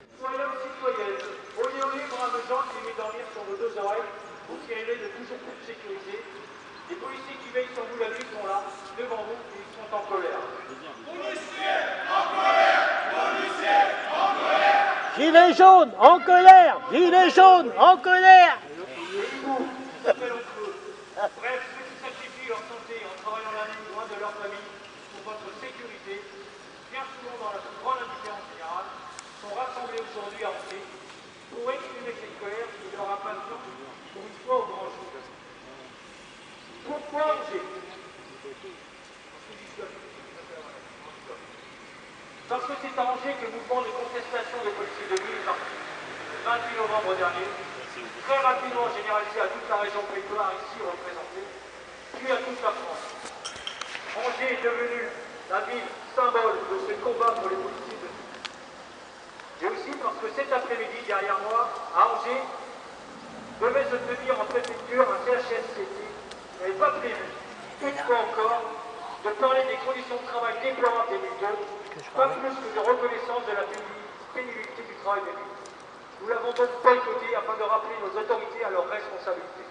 Citoyens ou citoyennes, olé olé, braves gens qui aimez dormir sur vos deux oreilles, vous qui rêvez de toujours plus de sécurité, les policiers qui veillent sur vous la nuit sont là, devant vous, et ils sont en colère. Policiers en colère! Policiers en colère! Gilets jaunes en colère! Gilets jaunes en colère! Et vous, qui s'appellent au feu. Bref, ceux qui sacrifient leur santé en travaillant la nuit loin de leur famille pour votre sécurité, bien souvent dans la plus grande indifférence générale, sont rassemblés aujourd'hui à Angers pour exprimer cette colère et leur impatience pour une fois au grand jour. Pourquoi Angers? Parce que c'est à Angers que le mouvement de contestation des policiers de nuit est parti. Le 28 novembre dernier, très rapidement généralisé à toute la région prétoire ici représentée, puis à toute la France. Angers est devenue la ville symbole de ce combat pour les policiers de nuit. Et aussi parce que cet après-midi, derrière moi, à Angers, devait se tenir en préfecture un CHSCT qui n'avait pas prévu, une fois encore, de parler des conditions de travail déplorables des militaires, pas plus que de reconnaissance de la pénibilité du travail des nuit. Nous l'avons donc boycotté afin de rappeler nos autorités à leurs responsabilités.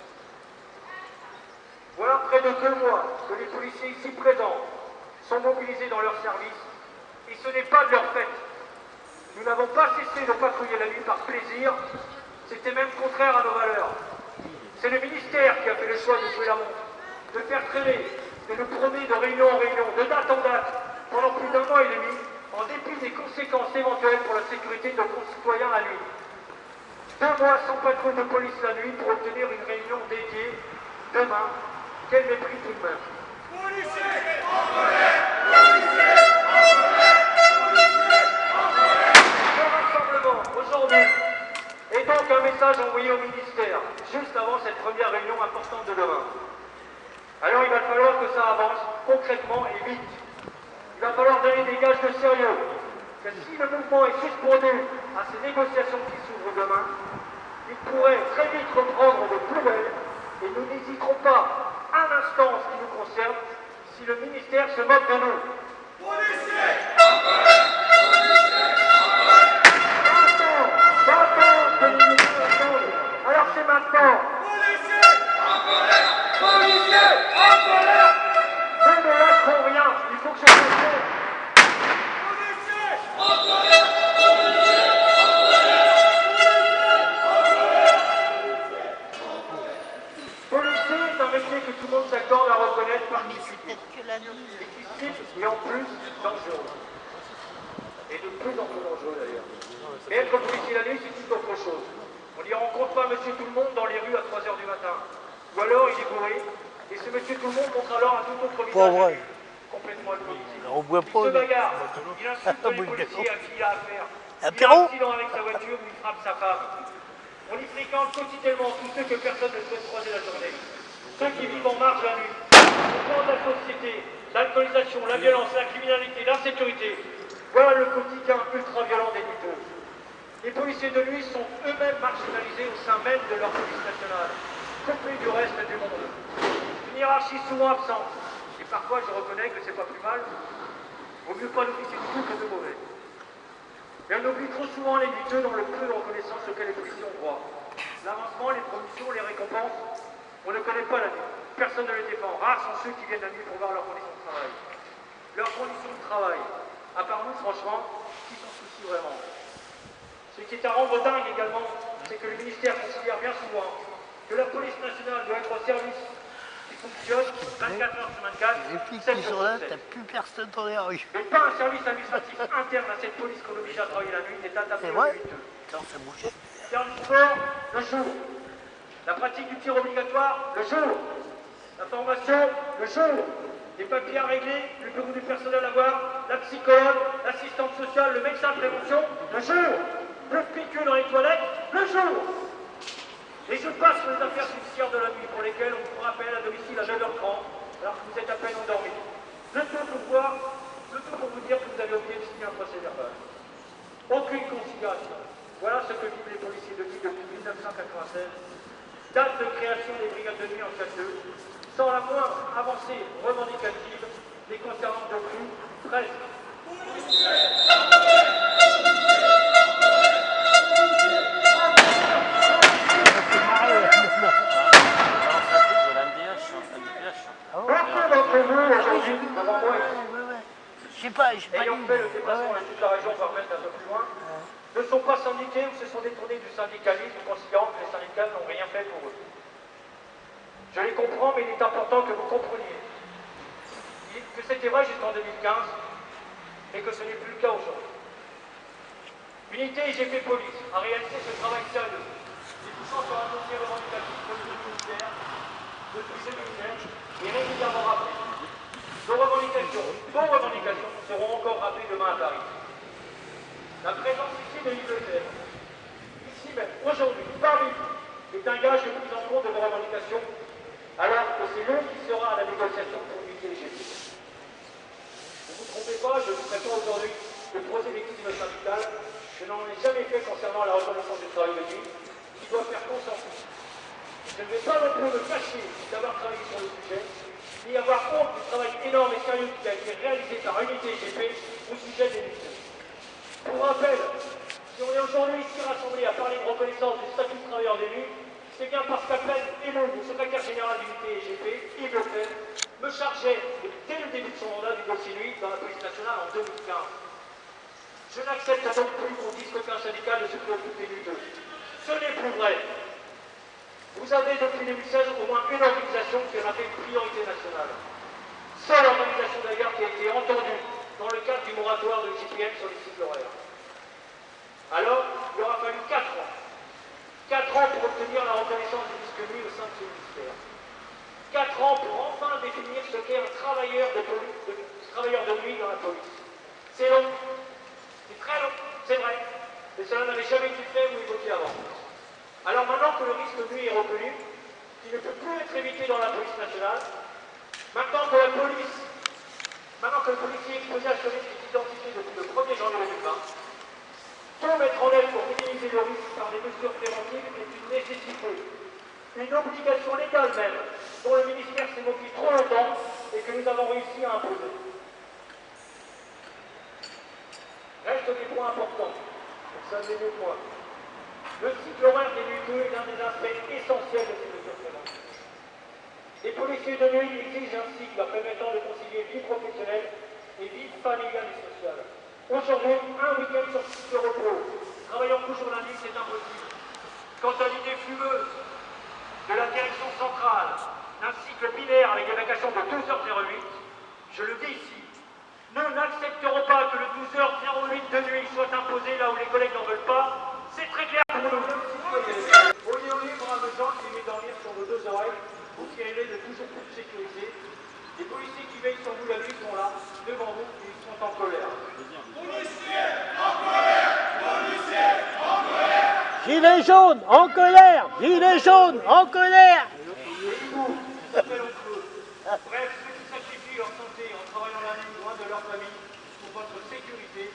Voilà près de 2 mois que les policiers ici présents sont mobilisés dans leur service, et ce n'est pas de leur fait. Nous n'avons pas cessé de patrouiller la nuit par plaisir, c'était même contraire à nos valeurs. C'est le ministère qui a fait le choix de jouer la montre, de faire traîner, de nous promener de réunion en réunion, de date en date, pendant plus d'1 mois et demi, en dépit des conséquences éventuelles pour la sécurité de nos concitoyens la nuit. 2 mois sans patrouille de police la nuit pour obtenir une réunion dédiée demain. Quel mépris tout de même. Policiers en colère! Policiers en colère! Policiers en colère! Ce rassemblement aujourd'hui est donc un message envoyé au ministère, juste avant cette première réunion importante de demain. Alors il va falloir que ça avance concrètement et vite. Il va falloir donner des gages de sérieux. Que si le mouvement est suspendu à ces négociations qui s'ouvrent demain, il pourrait très vite reprendre de plus belle et nous n'hésiterons pas un instant en ce qui nous concerne si le ministère se moque de nous. Policiers en colère! Policiers en colère! J'entends que les militaires attendent. Alors c'est maintenant. Policiers en colère! Policiers en colère! Nous ne lâcherons rien. Il faut que ça se fasse. Policiers en colère! Policiers en colère! Policier est un métier que tout le monde s'accorde à reconnaître particulier, Peut-être que la nuit. difficile et en plus dangereux. Et de plus en plus dangereux d'ailleurs. Mais être policier la nuit, c'est tout autre chose. On n'y rencontre pas monsieur tout le monde dans les rues à 3 h du matin. Ou alors il est bourré, et ce monsieur tout le monde montre alors un tout autre visage. vrai. Complètement alcoolisé. On boit Il pas. se bagarre, il insulte les policiers à qui il a affaire. Il a Apéro. un accident avec sa voiture où il frappe sa femme. On y fréquente quotidiennement tous ceux que personne ne souhaite croiser la journée. Ceux qui vivent en marge la nuit. Au plan de la société, l'alcoolisation, la violence, la criminalité, l'insécurité. Voilà le quotidien ultra-violent des nuiteux. Les policiers de nuit sont eux-mêmes marginalisés au sein même de leur police nationale, coupés du reste du monde. Une hiérarchie souvent absente. Et parfois, je reconnais que c'est pas plus mal. Vaut mieux pas d'officier du tout que de mauvais. Et on oublie trop souvent les nuiteux dans le peu de reconnaissance auquel les policiers ont droit. L'avancement, les promotions, les récompenses, on ne connaît pas la nuit. Personne ne les défend. Rares sont ceux qui viennent la nuit pour voir leurs conditions de travail. Leurs conditions de travail, à part nous, franchement, qui s'en soucie vraiment? Ce qui est à rendre dingue également, c'est que le ministère considère bien souvent que la police nationale doit être au service qui fonctionne 24 h sur 24, Les flics 7 qui jours sont là, sur 7. t'as plus personne dans les rues. Mais pas un service administratif interne à cette police qu'on oblige à travailler la nuit n'est adapté C'est aux vrai? nuiteux. Quand ça bougeait. Faire du sport, le jour. La pratique du tir obligatoire, le jour. La formation, le jour. Les papiers à régler, le bureau du personnel à voir, la psychologue, l'assistante sociale, le médecin de prévention, le jour. Le piqueux dans les toilettes, le jour. Et je passe sur les affaires judiciaires de la nuit pour lesquelles on vous rappelle à domicile à 9 h 30, alors que vous êtes à peine endormi. Le tout pour vous dire que vous avez oublié de signer un procès verbal. Aucune considération. Voilà ce que vivent les policiers de nuit depuis 1996, date de création des brigades de nuit en 4-2, sans la moindre avancée revendicative les concernant de plus, presque. Policiers en colère! Policiers en colère! ayant fait le déplacement dans toute la région, voire même un peu plus loin, ne sont pas syndiqués ou se sont détournés du syndicalisme, considérant que les syndicats n'ont rien fait pour eux. Je les comprends, mais il est important que vous compreniez que c'était vrai jusqu'en 2015 et que ce n'est plus le cas aujourd'hui. L'unité IGP Police a réalisé ce travail sérieux, débouchant sur un dossier revendicatif depuis le ministère, depuis 2009, et régulièrement rappelé. Nos revendications, vos revendications, seront encore rappelées demain à Paris. La présence ici de Yves Le Terre, ici même, aujourd'hui, parmi vous, est un gage de prise en compte de vos revendications, alors que c'est lui qui sera à la négociation pour l'unité IGP. Ne vous trompez pas, je ne vous pas aujourd'hui de prosélytisme syndical. Je n'en ai jamais fait concernant la reconnaissance du travail de nuit, qui doit faire consensus. Je ne vais pas non plus me cacher d'avoir travaillé sur le sujet, ni avoir honte du travail énorme et sérieux qui a été réalisé par l'unité IGP au sujet des luttes. Pour rappel, si on est aujourd'hui ici rassemblés à parler de reconnaissance du statut de travailleur des nuits, c'est bien parce qu'à peine élu, le secrétaire général de l'unité IGP, Yves Le Terre, me chargeait, dès le début de son mandat, du dossier nuit dans la police nationale en 2015. Je n'accepte donc plus qu'on dise qu'aucun syndicat ne se préoccupe des lutteux. Ce n'est plus vrai. Vous avez depuis 2016 au moins une organisation qui en a fait une priorité nationale. Seule organisation d'ailleurs qui a été entendue dans le cadre du moratoire de l'IGPN sur les cycles horaires. Alors, il aura fallu 4 ans. 4 ans pour obtenir la reconnaissance du disque nuit au sein de ce ministère. 4 ans pour enfin définir ce qu'est un travailleur de nuit dans la police. C'est long. C'est très long, c'est vrai, mais cela n'avait jamais été fait ou évoqué avant. Alors maintenant que le risque nuit est reconnu, qu'il ne peut plus être évité dans la police nationale, maintenant que le policier exposé à ce risque est identifié depuis le 1er janvier 2020, tout mettre en œuvre pour minimiser le risque par des mesures préventives est une nécessité, une obligation légale même, dont le ministère s'est moqué trop longtemps et que nous avons réussi à imposer. Reste des points importants, pour saluer mieux que moi. Le cycle horaire des lutteux est l'un des aspects essentiels de ces mesures préventives. Les policiers de nuit exigent un cycle leur permettant de concilier vie professionnelle et vie familiale et sociale. Aujourd'hui, un week-end sur 6 de repos, travaillant toujours lundi, c'est impossible. Quant à l'idée fumeuse de la direction centrale d'un cycle binaire avec des vacations de 12h08, je le dis ici, nous n'accepterons pas que le 12h08 de nuit soit imposé là où les collègues n'en veulent pas. C'est très clair pour nous. Au lieu braves gens qui aiment dormir sur vos deux oreilles, vous qui rêvez de toujours plus sécurité, les policiers qui veillent sur vous la nuit sont là, devant vous, et ils sont en colère. Policiers en colère! Policiers en colère! Gilets jaunes en colère! Gilets jaunes en colère! Et vous, qui s'appellent au feu. Bref, ceux qui sacrifient leur santé en travaillant la nuit loin de leur famille pour votre sécurité,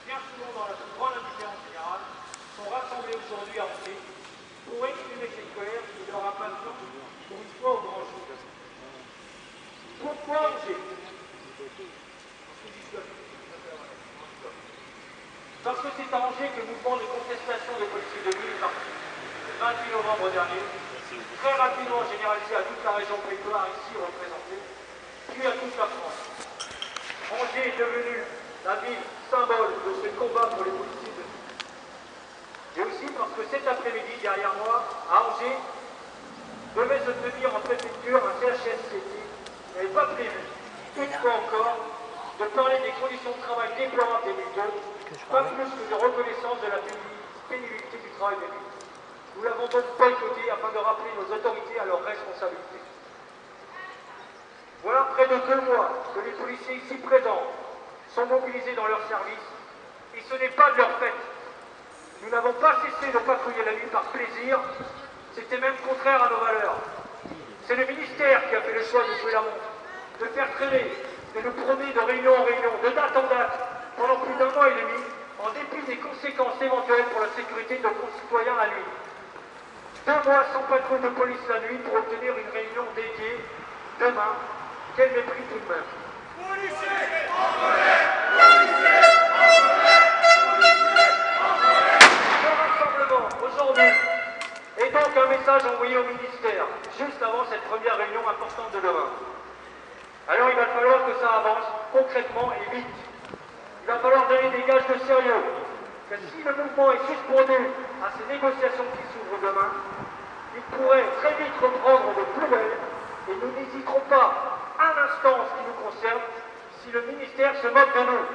bien souvent dans la plus grande indifférence générale, sont rassemblés aujourd'hui à Angers pour exprimer cette colère et leur impatience pour une fois au grand jour. Pourquoi Angers? Parce que c'est à Angers que le mouvement de contestation des policiers de nuit est parti. Le 28 novembre dernier, très rapidement généralisé à toute la région prétoire ici représentée, puis à toute la France. Angers est devenue la ville symbole de ce combat pour les policiers de nuit. Et aussi parce que cet après-midi, derrière moi, à Angers, devait se tenir en préfecture un CHSCT qui n'avait pas prévu, une fois encore, de parler des conditions de travail déplorables des lutteurs, pas plus que de reconnaissance de la pénibilité du travail des lutteurs. Nous l'avons donc boycotté afin de rappeler nos autorités à leurs responsabilités. Voilà près de 2 mois que les policiers ici présents sont mobilisés dans leur service, et ce n'est pas de leur fait. Nous n'avons pas cessé de patrouiller la nuit par plaisir, c'était même contraire à nos valeurs. C'est le ministère qui a fait le choix de jouer la montre, de faire traîner, de nous promener de réunion en réunion, de date en date, pendant plus d'1 mois et demi, en dépit des conséquences éventuelles pour la sécurité de nos concitoyens la nuit. 2 mois sans patrouille de police la nuit pour obtenir une réunion dédiée demain. Quel mépris tout de même. Policiers en colère! Policiers en colère! Policiers en colère! Ce rassemblement aujourd'hui est donc un message envoyé au ministère, juste avant cette première réunion importante de demain. Alors il va falloir que ça avance concrètement et vite. il va falloir donner des gages de sérieux. Que si le mouvement est suspendu à ces négociations qui s'ouvrent demain, il pourrait très vite reprendre de plus belle et nous n'hésiterons pas un instant en ce qui nous concerne si le ministère se moque de nous.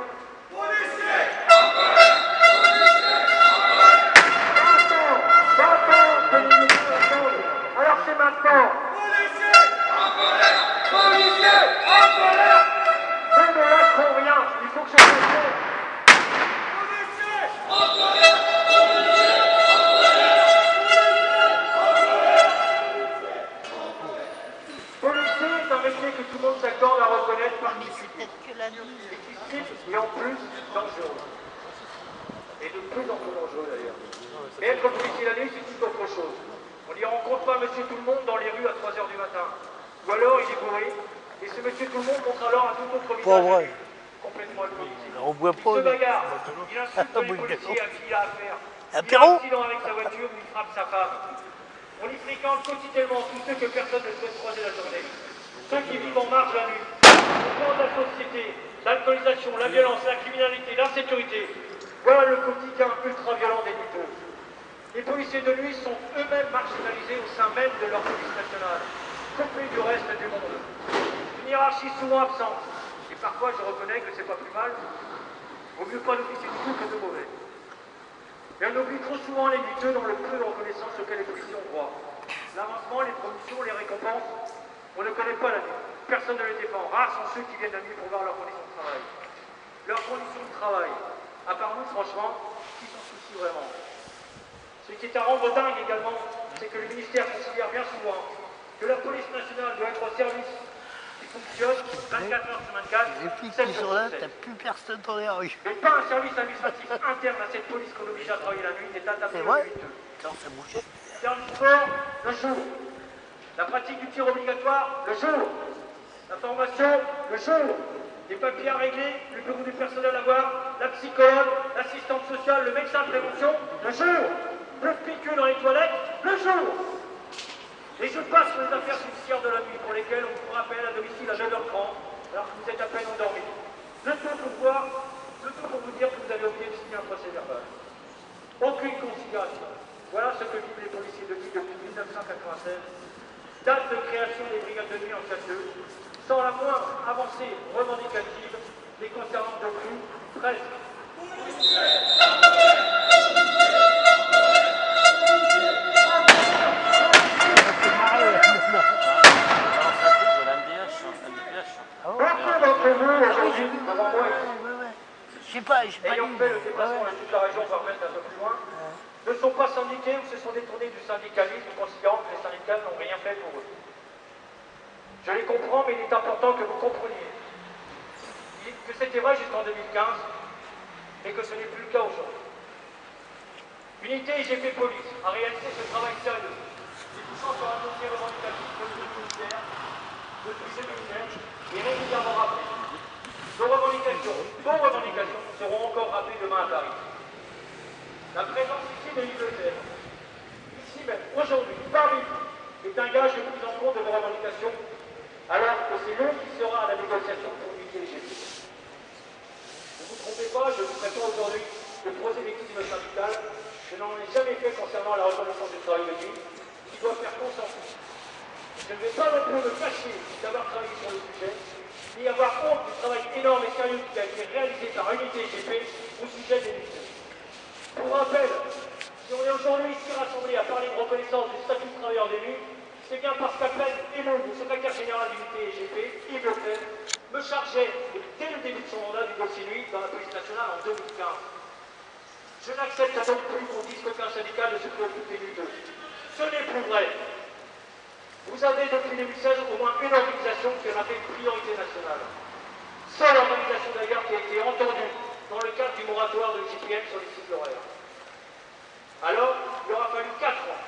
Policiers en colère! Policiers en colère! J'entends que les militaires attendent. Alors c'est maintenant. Policiers en colère! Policiers en colère! Nous ne lâcherons rien. Il faut que je fasse clair. Policiers en colère! Policiers en colère! Policier est un métier que tout le monde s'accorde à reconnaître particulier. Peut-être que la nuit. Difficile et en plus dangereux. Et de plus en plus dangereux d'ailleurs. Mais être policier la nuit, c'est tout autre chose. On n'y rencontre pas monsieur tout le monde dans les rues à 3 h du matin. Ou alors il est bourré. Et ce monsieur tout le monde montre alors un tout autre visage. Pas vrai. Complètement alcoolisé. On boit Il pas. se là. bagarre. Il insulte les policiers à qui il a affaire. Il a Apéro un accident avec sa voiture où il frappe sa femme. On y fréquente quotidiennement tous ceux que personne ne souhaite croiser la journée. Ceux qui vivent en marge la nuit. Au plan de la société, l'alcoolisation, la violence, la criminalité, l'insécurité. Voilà le quotidien ultra-violent des lutteurs. Les policiers de nuit sont eux-mêmes marginalisés au sein même de leur police nationale, coupés du reste du monde. Une hiérarchie souvent absente. Et parfois, je reconnais que c'est pas plus mal. Vaut mieux pas d'officier du tout que de mauvais. Et on oublie trop souvent les lutteurs dans le peu de reconnaissance auquel les policiers ont droit. L'avancement, les promotions, les récompenses, on ne connaît pas la nuit. Personne ne les défend. Rares sont ceux qui viennent la nuit pour voir leurs conditions de travail. Leurs conditions de travail, à part nous, franchement, qui s'en soucie vraiment? Ce qui est à rendre dingue également, c'est que le ministère considère bien souvent que la police nationale doit être au service qui fonctionne 24 h sur 24, Les flics 7 qui jours sont là, sur 7. t'as plus personne dans les rues. Mais pas un service administratif interne à cette police qu'on oblige à travailler la nuit n'est adapté C'est aux vrai lutteurs. Quand ça bougeait. Faire du sport, le jour. La pratique du tir obligatoire, le jour. La formation, le jour. Les papiers à régler, le bureau du personnel à voir, la psychologue, l'assistante sociale, le médecin de prévention, le jour. Le piqueux dans les toilettes, le jour. Et je passe sur les affaires judiciaires de la nuit pour lesquelles on vous rappelle à domicile à 9h30, alors que vous êtes à peine endormi. Le tout pour vous dire que vous avez oublié de signer un procès verbal. Aucune considération. Voilà ce que vivent les policiers de nuit depuis 1996. Date de création des brigades de nuit en 4-2, sans la moindre avancée revendicative les concernant de plus, presque. Beaucoup d'entre vous aujourd'hui, devant moi, J'ai pas ayant fait le déplacement dans toute la région, voire même un peu plus loin, ne sont pas syndiqués ou se sont détournés du syndicalisme, considérant que les syndicats n'ont rien fait pour eux. Je les comprends, mais il est important que vous compreniez que c'était vrai jusqu'en 2015 et que ce n'est plus le cas aujourd'hui. Unité IGP Police a réalisé ce travail sérieux, débouchant sur un dossier revendicatif depuis le ministère, depuis 2009, et régulièrement rappelé. Vos revendications seront encore rappelées demain à Paris. La présence ici de Yves Le Terre, ici même, aujourd'hui, parmi vous, est un gage de prise en compte de vos revendications, alors que c'est lui qui sera à la négociation pour unité IGP. Ne vous trompez pas, je ne vous prépare aujourd'hui de prosélytisme syndical. Je n'en ai jamais fait concernant la reconnaissance du travail de nuit, qui doit faire consensus. Je ne vais pas non plus me cacher d'avoir travaillé sur le sujet, ni avoir honte du travail énorme et sérieux qui a été réalisé par Unité IGP au sujet des lutteurs. Pour rappel, si on est aujourd'hui ici rassemblés à parler de reconnaissance du statut de travailleur des nuits, c'est bien parce qu'à peine élu, le secrétaire général d'Unité IGP, Yves Le Terre, me chargeait, dès le début de son mandat, du dossier nuit dans la police nationale en 2015. Je n'accepte donc plus qu'on dise qu'aucun syndicat ne se préoccupe des lutteurs. Ce n'est plus vrai. Vous avez depuis 2016 au moins une organisation qui en a fait une priorité nationale. Seule organisation d'ailleurs qui a été entendue dans le cadre du moratoire de l'IGPN sur les cycles horaires. Alors, il aura fallu 4 ans.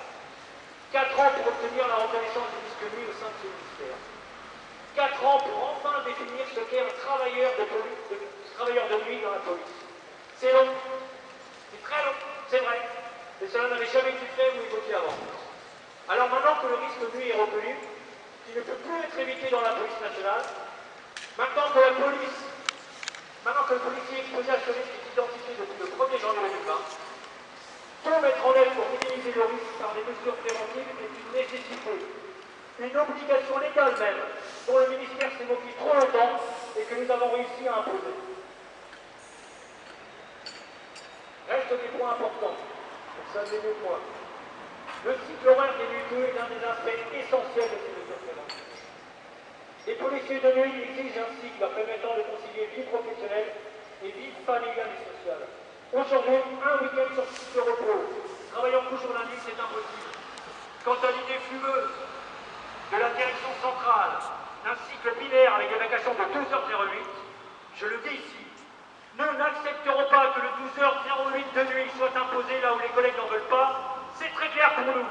4 ans pour obtenir la reconnaissance du disque nuit au sein de ce ministère. 4 ans pour enfin définir ce qu'est un travailleur de nuit dans la police. C'est long. C'est très long, c'est vrai. Mais cela n'avait jamais été fait ou évoqué avant. Alors maintenant que le risque nuit est reconnu, qui ne peut plus être évité dans la police nationale, maintenant que la police Maintenant que le policier exposé à ce risque est identifié depuis le 1er janvier 2020, tout mettre en œuvre pour minimiser le risque par des mesures préventives est une nécessité, une obligation légale même, dont le ministère s'est moqué trop longtemps et que nous avons réussi à imposer. Restent des points importants pour saluer nos points. Le cycle horaire des nuiteux est l'un des aspects essentiels de ces mesures préventives. Les policiers de nuit exigent un cycle leur permettant de concilier vie professionnelle et vie familiale et sociale. Aujourd'hui, un week-end sur 6 de repos, travaillant toujours lundi, c'est impossible. Quant à l'idée fumeuse de la direction centrale d'un cycle binaire avec des vacations de 12h08, je le dis ici, nous n'accepterons pas que le 12h08 de nuit soit imposé là où les collègues n'en veulent pas. C'est très clair pour nous.